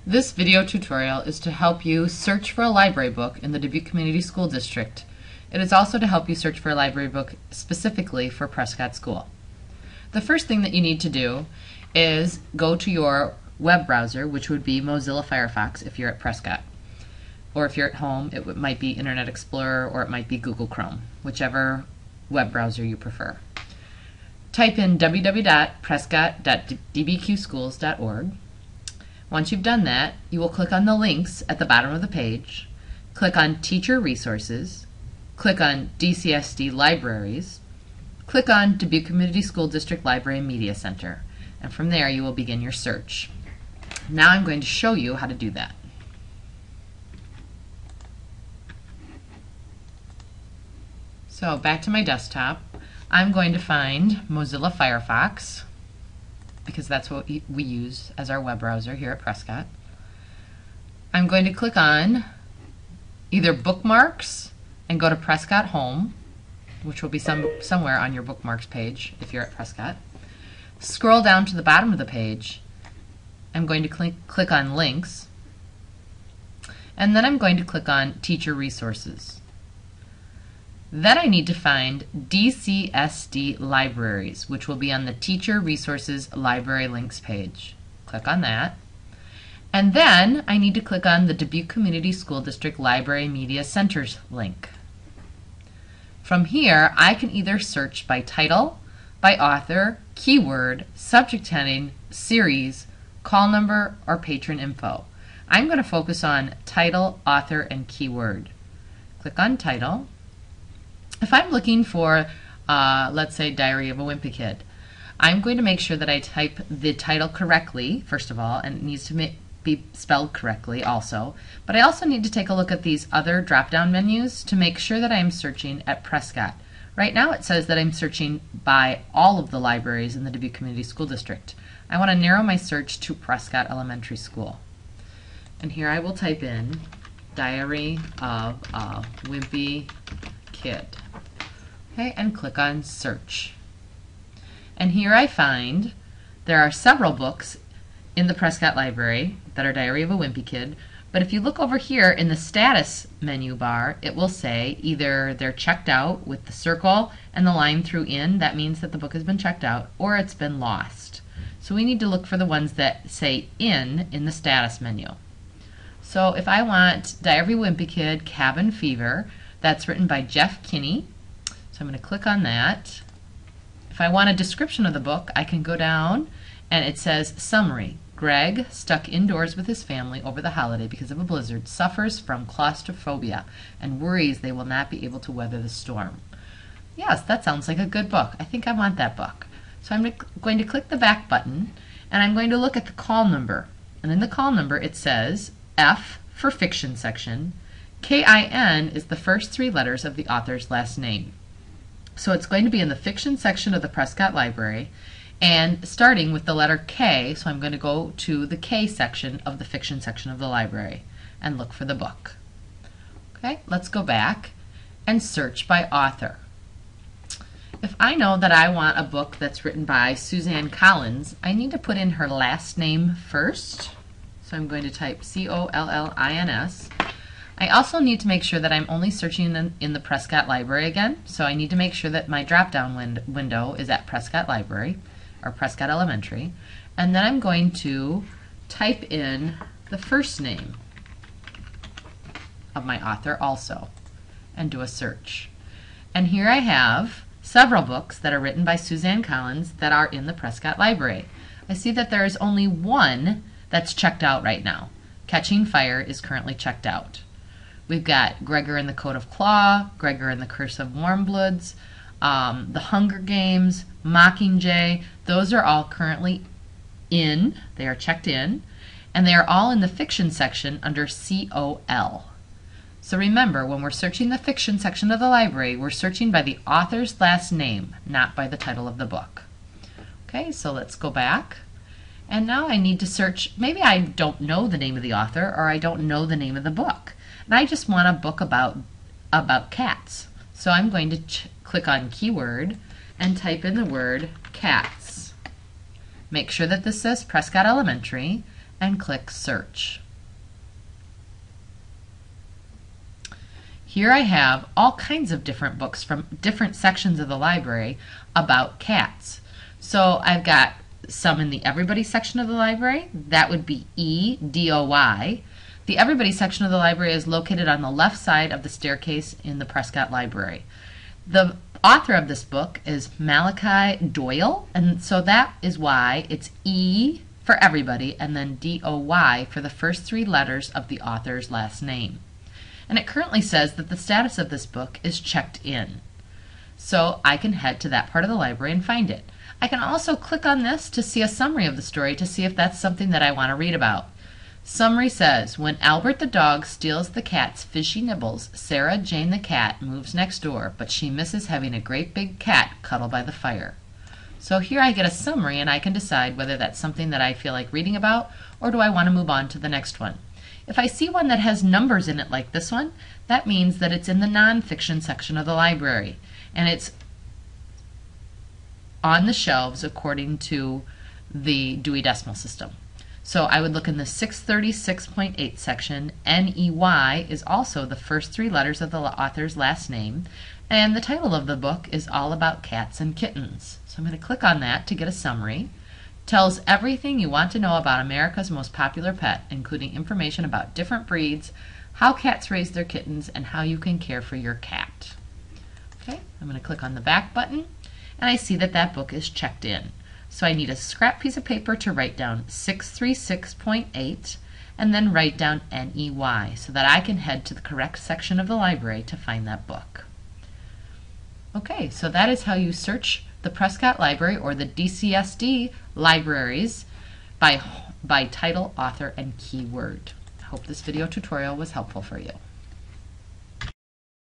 This video tutorial is to help you search for a library book in the Dubuque Community School District. It is also to help you search for a library book specifically for Prescott School. The first thing that you need to do is go to your web browser, which would be Mozilla Firefox if you're at Prescott. Or if you're at home, it might be Internet Explorer or it might be Google Chrome, whichever web browser you prefer. Type in www.prescott.dbqschools.org. Once you've done that, you will click on the links at the bottom of the page, click on Teacher Resources, click on DCSD Libraries, click on Dubuque Community School District Library and Media Center, and from there you will begin your search. Now I'm going to show you how to do that. So back to my desktop, I'm going to find Mozilla Firefox, because that's what we use as our web browser here at Prescott. I'm going to click on either Bookmarks and go to Prescott Home, which will be somewhere on your Bookmarks page if you're at Prescott. Scroll down to the bottom of the page. I'm going to click on Links, and then I'm going to click on Teacher Resources. Then I need to find DCSD Libraries, which will be on the Teacher Resources Library Links page. Click on that. And then I need to click on the Dubuque Community School District Library Media Centers link. From here, I can either search by title, by author, keyword, subject heading, series, call number, or patron info. I'm going to focus on title, author, and keyword. Click on title. If I'm looking for, let's say, Diary of a Wimpy Kid, I'm going to make sure that I type the title correctly, first of all, and it needs to be spelled correctly also. But I also need to take a look at these other drop-down menus to make sure that I'm searching at Prescott. Right now it says that I'm searching by all of the libraries in the Dubuque Community School District. I want to narrow my search to Prescott Elementary School. And here I will type in Diary of a Wimpy Kid. Okay, and click on Search. And here I find there are several books in the Prescott Library that are Diary of a Wimpy Kid, but if you look over here in the status menu bar, it will say either they're checked out with the circle and the line through in, that means that the book has been checked out, or it's been lost. So we need to look for the ones that say in the status menu. So if I want Diary of a Wimpy Kid, Cabin Fever, that's written by Jeff Kinney. So I'm going to click on that. If I want a description of the book, I can go down and it says Summary. Greg, stuck indoors with his family over the holiday because of a blizzard, suffers from claustrophobia and worries they will not be able to weather the storm. Yes, that sounds like a good book. I think I want that book. So I'm going to click the back button and I'm going to look at the call number. And in the call number it says F for fiction section. KIN is the first three letters of the author's last name. So it's going to be in the fiction section of the Prescott Library and starting with the letter K, so I'm going to go to the K section of the fiction section of the library and look for the book. Okay, let's go back and search by author. If I know that I want a book that's written by Suzanne Collins, I need to put in her last name first. So I'm going to type Collins. I also need to make sure that I'm only searching in the Prescott Library again, so I need to make sure that my drop-down window is at Prescott Library or Prescott Elementary, and then I'm going to type in the first name of my author also and do a search. And here I have several books that are written by Suzanne Collins that are in the Prescott Library. I see that there is only one that's checked out right now. Catching Fire is currently checked out. We've got Gregor and the Code of Claw, Gregor and the Curse of Warmbloods, The Hunger Games, Mockingjay. Those are all currently in. They are checked in. And they are all in the fiction section under COL. So remember, when we're searching the fiction section of the library, we're searching by the author's last name, not by the title of the book. Okay, so let's go back. And now I need to search, maybe I don't know the name of the author or I don't know the name of the book. And I just want a book about cats. So I'm going to click on keyword and type in the word cats. Make sure that this says Prescott Elementary and click Search. Here I have all kinds of different books from different sections of the library about cats. So I've got some in the Everybody section of the library. That would be EDOY. The Everybody section of the library is located on the left side of the staircase in the Prescott Library. The author of this book is Malachi Doyle, and so that is why it's E for everybody and then DOY for the first 3 letters of the author's last name. And it currently says that the status of this book is checked in. So I can head to that part of the library and find it. I can also click on this to see a summary of the story to see if that's something that I want to read about. Summary says, when Albert the dog steals the cat's fishy nibbles, Sarah Jane the cat moves next door, but she misses having a great big cat cuddle by the fire. So here I get a summary and I can decide whether that's something that I feel like reading about or do I want to move on to the next one. If I see one that has numbers in it like this one, that means that it's in the nonfiction section of the library and it's on the shelves according to the Dewey Decimal System. So I would look in the 636.8 section. NEY is also the first 3 letters of the author's last name, and the title of the book is All About Cats and Kittens. So I'm going to click on that to get a summary. Tells everything you want to know about America's most popular pet, including information about different breeds, how cats raise their kittens, and how you can care for your cat. Okay, I'm going to click on the back button, and I see that that book is checked in. So I need a scrap piece of paper to write down 636.8 and then write down NEY so that I can head to the correct section of the library to find that book. Okay, so that is how you search the Prescott Library or the DCSD libraries by title, author, and keyword. I hope this video tutorial was helpful for you.